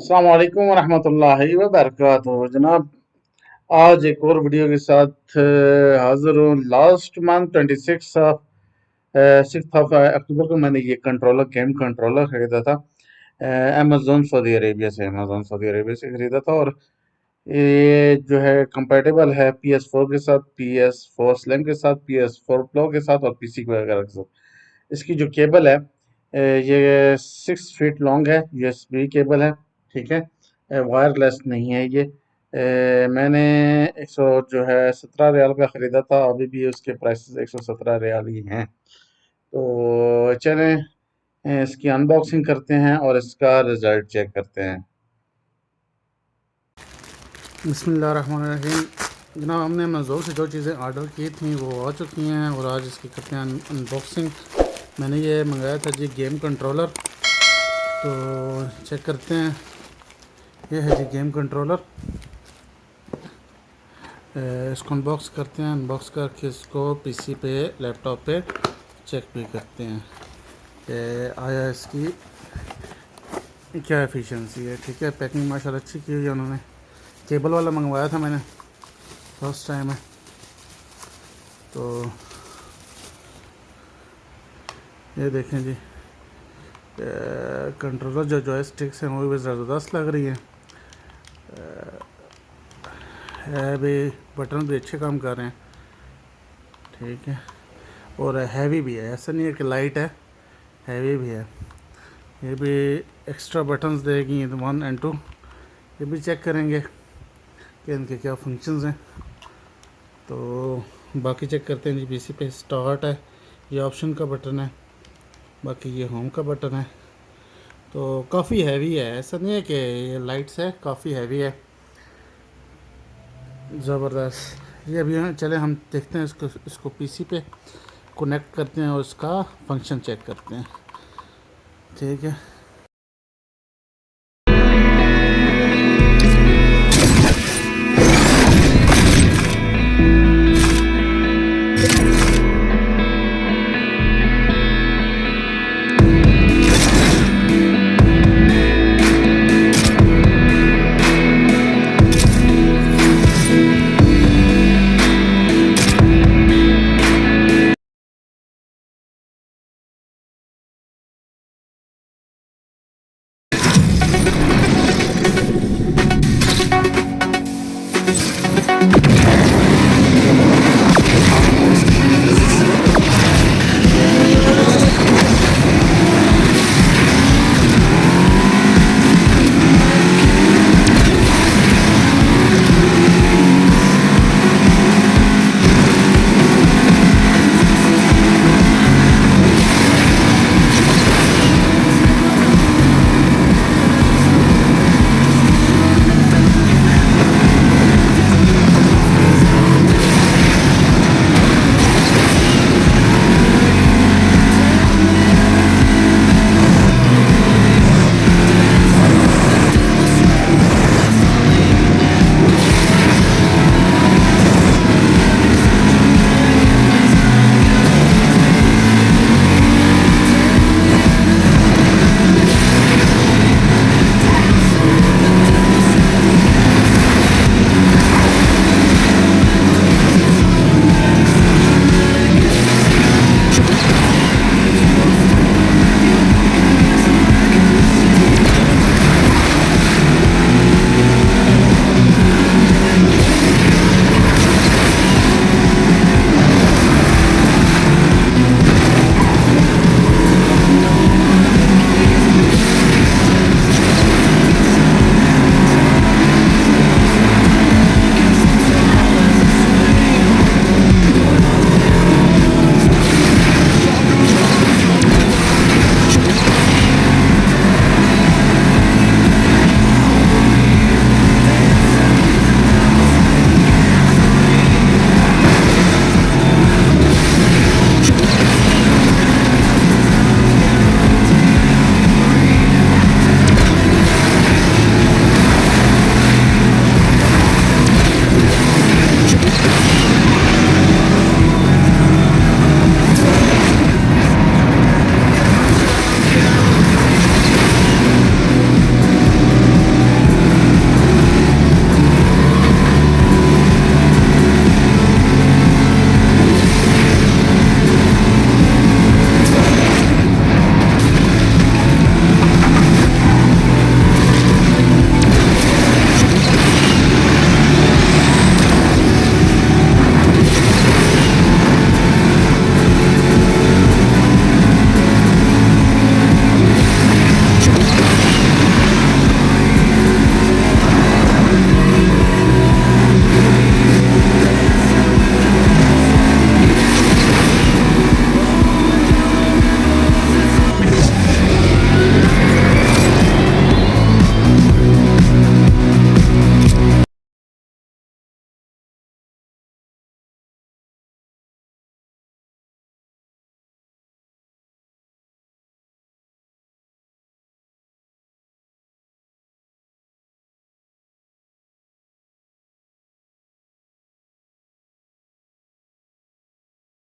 अस्सलाम वालेकुम वरहमतुल्लाहि वबरकातुहू जनाब। आज एक और वीडियो के साथ हाजिर हूँ। लास्ट मंथ 6 अक्टूबर को मैंने ये गेम कंट्रोलर खरीदा था। अमेज़न सऊदी अरेबिया से खरीदा था। और ये जो है कंपेटेबल है PS4 के साथ, PS4 स्लिम के साथ, PS4 प्रो के साथ और पीसी वगैरह के साथ। इसकी जो केबल है ये 6 फीट लॉन्ग है, यूएसबी केबल है। ठीक है, वायरलेस नहीं है ये। मैंने 100 जो है 17 रियाल का ख़रीदा था। अभी भी उसके प्राइसेस 117 रियाल ही हैं। तो चलें इसकी अनबॉक्सिंग करते हैं और इसका रिज़ल्ट चेक करते हैं। बिस्मिल्लाहिर्रहमानिर्रहीम। जनाब, हमने अमेज़ोन से जो चीज़ें ऑर्डर की थी वो आ चुकी हैं और आज इसकी करते हैं अनबॉक्सिंग। मैंने ये मंगाया था जी गेम कंट्रोलर, तो चेक करते हैं। ये है जी गेम कंट्रोलर। इसको अनबॉक्स करते हैं। अनबॉक्स करके इसको पीसी पे, लैपटॉप पे चेक भी करते हैं कि आया इसकी क्या एफिशिएंसी है। ठीक है, पैकिंग माशाल्लाह अच्छी की हुई है उन्होंने। केबल वाला मंगवाया था मैंने, फर्स्ट टाइम है। तो ये देखें जी, कंट्रोलर जो जॉयस्टिक्स हैं वो भी ज़बरदस्त लग रही है भी। बटन भी अच्छे काम कर रहे हैं। ठीक है, और हैवी भी है, ऐसा नहीं है कि लाइट है, हैवी भी है। ये भी एक्स्ट्रा बटन्स देगी 1 और 2। ये भी चेक करेंगे कि इनके क्या फंक्शंस हैं। तो बाकी चेक करते हैं जी। पीसी पे स्टार्ट है, ये ऑप्शन का बटन है, बाकी ये होम का बटन है। तो काफ़ी हैवी है, ऐसा नहीं है कि ये लाइट्स है, काफ़ी हैवी है, ज़बरदस्त। ये अभी चले हम देखते हैं इसको पीसी पे कनेक्ट करते हैं और इसका फंक्शन चेक करते हैं। ठीक है,